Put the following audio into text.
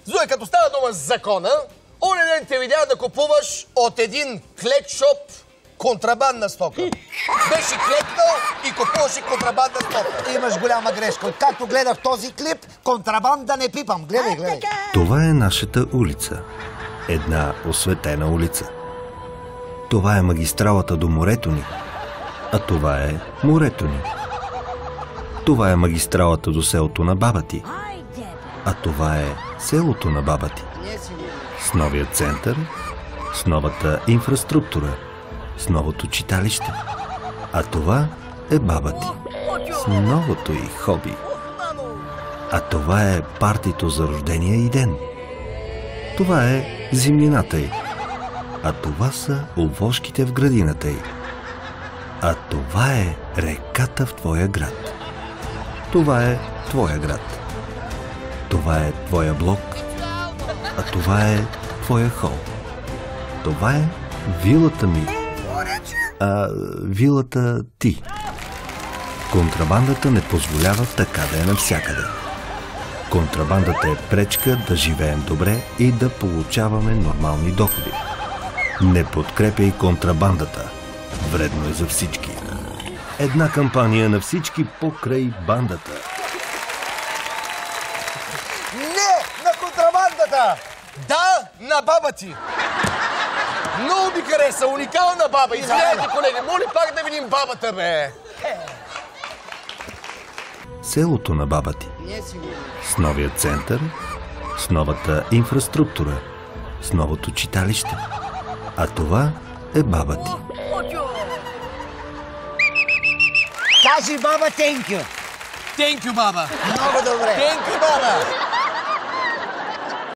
Зуе, като става дума за закона, оня ден те видя да купуваш от един клек-шоп контрабандна стока. Беше клекнал и купуваше контрабандна стока. Имаш голяма грешка. Откакто гледах този клип, контрабанда не пипам. Гледай, гледай. Това е нашата улица. Една осветена улица. Това е магистралата до морето ни. А това е морето ни. Това е магистралата до селото на баба ти. А това е селото на баба ти. С новия център, с новата инфраструктура, с новото читалище. А това е баба ти. С новото й хоби. А това е партито за рождения й ден. Това е зимнината й. А това са овошките в градината й. А това е реката в твоя град. Това е твоя град. Това е твоя блок. А това е твоя хол. Това е вилата ми. А вилата ти. Контрабандата не позволява така да е навсякъде. Контрабандата е пречка да живеем добре и да получаваме нормални доходи. Не подкрепяй контрабандата. Вредно е за всички. Една кампания на всички покрай бандата. Не на контрабандата! Да на баба ти! Много ми хареса, уникална баба. Извинявайте, колеги, моля пак да видим бабата, бе. Селото на баба ти. С новия център, с новата инфраструктура, с новото читалище. А това е баба ти. Кажи баба, thank you. Thank you, баба. Много добре. Thank you, баба.